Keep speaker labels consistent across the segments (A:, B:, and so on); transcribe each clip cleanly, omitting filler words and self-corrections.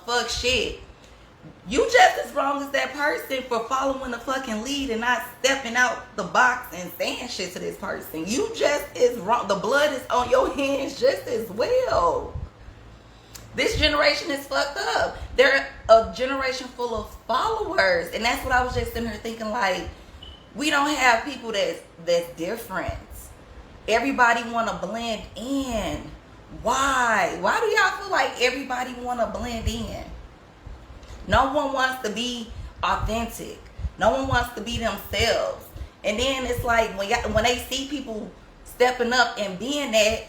A: fuck shit. You just as wrong as that person for following the fucking lead and not stepping out the box and saying shit to this person. You just as wrong. The blood is on your hands just as well. This generation is fucked up. They're a generation full of followers. And that's what I was just sitting here thinking, like, we don't have people that's different. Everybody want to blend in. Why? Why do y'all feel like everybody want to blend in? No one wants to be authentic. No one wants to be themselves. And then it's like when they see people stepping up and being that,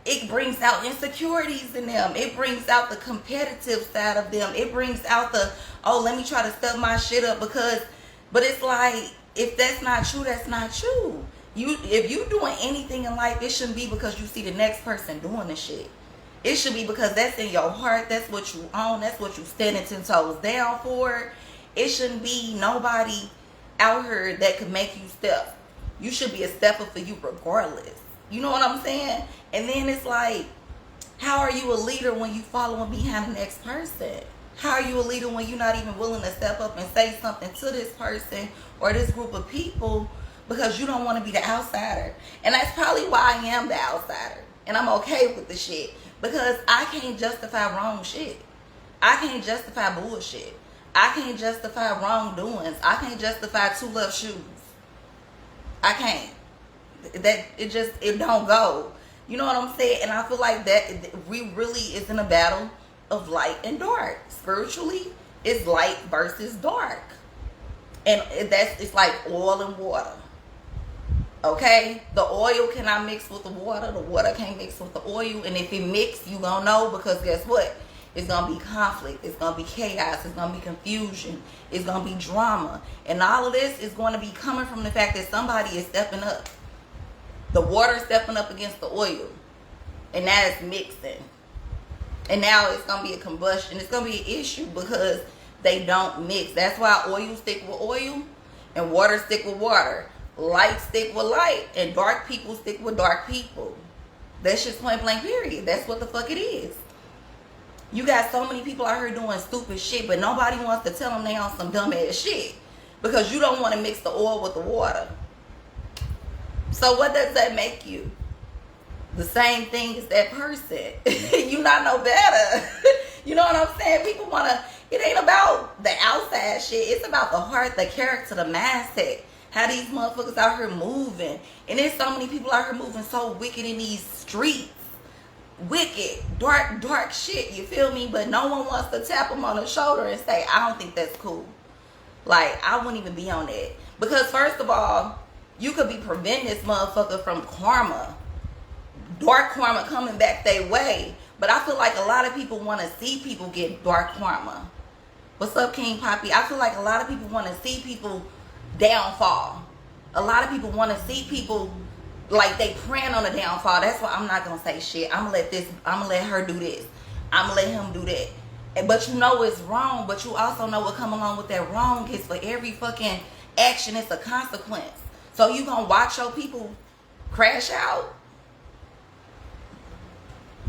A: it brings out insecurities in them. It brings out the competitive side of them. It brings out the, oh, let me try to step my shit up but it's like, if that's not true, that's not true. If you doing anything in life, it shouldn't be because you see the next person doing the shit. It should be because that's in your heart. That's what you own. That's what you standing 10 toes down for. It shouldn't be nobody out here that could make you step. You should be a stepper for you regardless. You know what I'm saying? And then it's like, how are you a leader when you following behind the next person? How are you a leader when you're not even willing to step up and say something to this person or this group of people because you don't want to be the outsider? And that's probably why I am the outsider. And I'm okay with the shit. Because I can't justify wrong shit. I can't justify bullshit. I can't justify wrongdoings. I can't justify two left shoes. I can't. It don't go. You know what I'm saying? And I feel like that we really is in a battle of light and dark. Spiritually, it's light versus dark. And it's like oil and water. Okay, the oil cannot mix with the water can't mix with the oil, and if it mix, you gonna know, because guess what? It's gonna be conflict, it's gonna be chaos, it's gonna be confusion, it's gonna be drama, and all of this is going to be coming from the fact that somebody is stepping up. The water is stepping up against the oil, and now it's mixing, and now it's gonna be a combustion. It's gonna be an issue because they don't mix. That's why oil stick with oil, and water stick with water. Light stick with light, and dark people stick with dark people. That's just point blank period. That's what the fuck it is. You got so many people out here doing stupid shit, but nobody wants to tell them they on some dumb ass shit because you don't want to mix the oil with the water. So what does that make you? The same thing as that person. You not no better. You know what I'm saying? People want to, it ain't about the outside shit. It's about the heart, the character, the mindset. How these motherfuckers out here moving. And there's so many people out here moving so wicked in these streets. Wicked, dark shit, you feel me? But no one wants to tap them on the shoulder and say, I don't think that's cool. Like, I wouldn't even be on that. Because first of all, you could be preventing this motherfucker from karma. Dark karma coming back their way. But I feel like a lot of people want to see people get dark karma. What's up, King Poppy? I feel like a lot of people want to see people downfall. A lot of people want to see people like they praying on a downfall. That's why I'm not gonna say shit. I'm gonna let her do this. I'm gonna let him do that. But you know it's wrong, but you also know what come along with that wrong is for every fucking action it's a consequence. So you gonna watch your people crash out?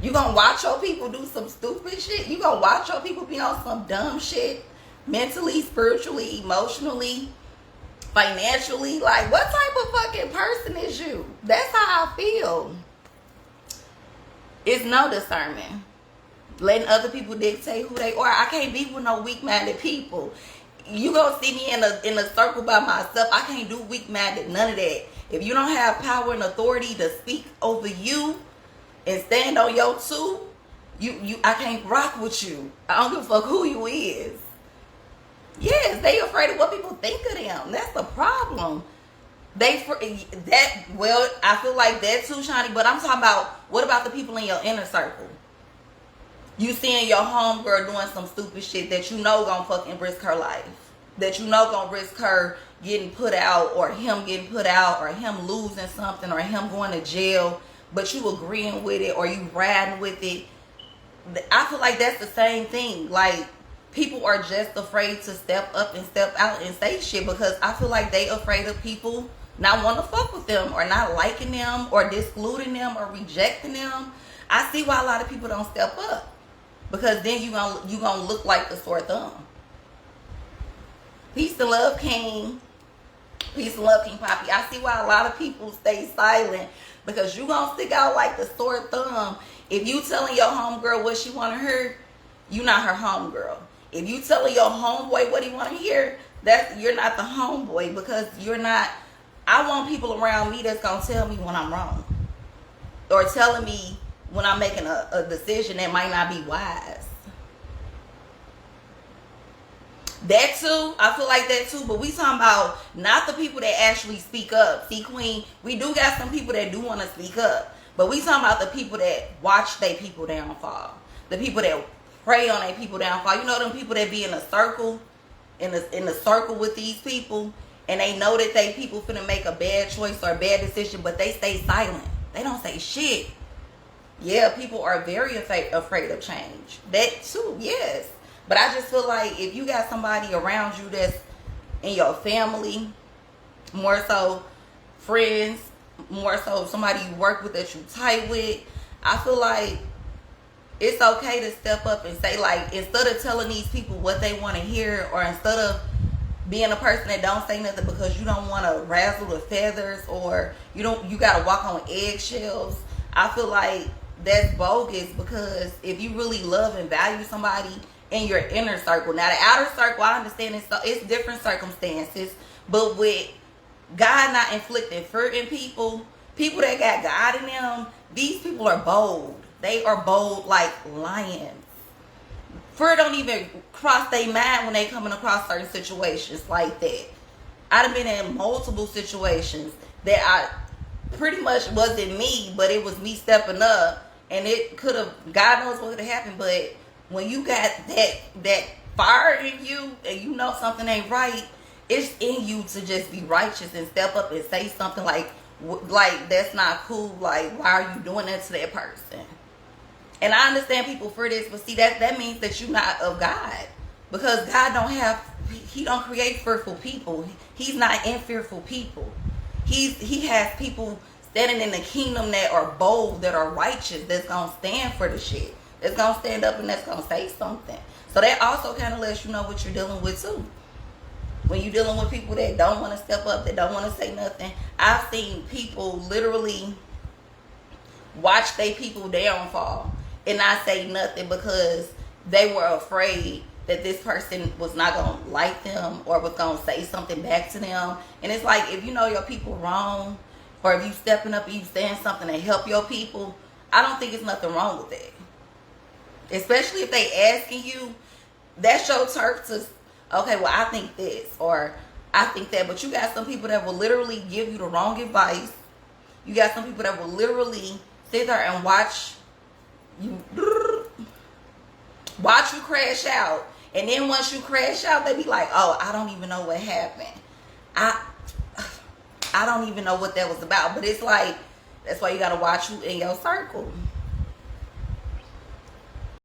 A: You gonna watch your people do some stupid shit? You gonna watch your people be on some dumb shit? Mentally, spiritually, emotionally, financially? Like, what type of fucking person is you? That's how I feel. It's no discernment. Letting other people dictate who they are. I can't be with no weak-minded people. You gonna see me in a circle by myself. I can't do weak-minded, none of that. If you don't have power and authority to speak over you and stand on your two, I can't rock with you. I don't give a fuck who you is. Yes, they afraid of what people think of them. That's the problem. I feel like that too, Shani. But I'm talking about, what about the people in your inner circle? You seeing your homegirl doing some stupid shit that you know gonna fucking risk her life, that you know gonna risk her getting put out, or him getting put out, or him losing something, or him going to jail, but you agreeing with it, or you riding with it. I feel like that's the same thing. Like, people are just afraid to step up and step out and say shit because I feel like they afraid of people not want to fuck with them, or not liking them, or excluding them, or rejecting them. I see why a lot of people don't step up because then you gonna look like the sore thumb. Peace and love, King. Peace and love, King Poppy. I see why a lot of people stay silent, because you gonna stick out like the sore thumb. If you telling your homegirl what she want to hear, you not her homegirl. If you telling your homeboy what he want to hear, you're not the homeboy, because you're not. I want people around me that's gonna tell me when I'm wrong, or telling me when I'm making a decision that might not be wise. That too, I feel like that too, but we talking about not the people that actually speak up. See, Queen, we do got some people that do want to speak up, but we talking about the people that watch their people downfall. The people that prey on their people downfall. You know them people that be in a circle, in the circle with these people, and they know that they people finna make a bad choice or a bad decision, but they stay silent. They don't say shit. Yeah, people are very afraid of change. That too, yes. But I just feel like if you got somebody around you that's in your family, more so friends, more so somebody you work with that you tight with, I feel like it's okay to step up and say, like, instead of telling these people what they want to hear, or instead of being a person that don't say nothing because you don't want to razzle the feathers, or you got to walk on eggshells, I feel like that's bogus. Because if you really love and value somebody in your inner circle, now the outer circle, I understand it's different circumstances, but with God not inflicting fear in people that got God in them, these people are bold. They are bold like lions. Fear don't even cross their mind when they coming across certain situations like that. I've been in multiple situations that I pretty much wasn't me, but it was me stepping up, and it could have, God knows what could have happened. But when you got that fire in you and you know something ain't right, it's in you to just be righteous and step up and say something like that's not cool. Like, why are you doing that to that person? And I understand people for this, but see, that means that you're not of God, because God he don't create fearful people. He's not in fearful people. He has people standing in the kingdom that are bold, that are righteous, that's gonna stand for the shit, that's gonna stand up and that's gonna say something. So that also kind of lets you know what you're dealing with too. When you're dealing with people that don't want to step up, that don't want to say nothing. I've seen people literally watch their people downfall and not say nothing because they were afraid that this person was not going to like them or was going to say something back to them. And it's like, if you know your people wrong, or if you stepping up and you saying something to help your people, I don't think it's nothing wrong with that. Especially if they asking you, that's your turf to, okay, well, I think this, or I think that. But you got some people that will literally give you the wrong advice. You got some people that will literally sit there and watch you crash out. And then once you crash out, they be like, oh, I don't even know what happened. I don't even know what that was about. But it's like, that's why you got to watch who in your circle.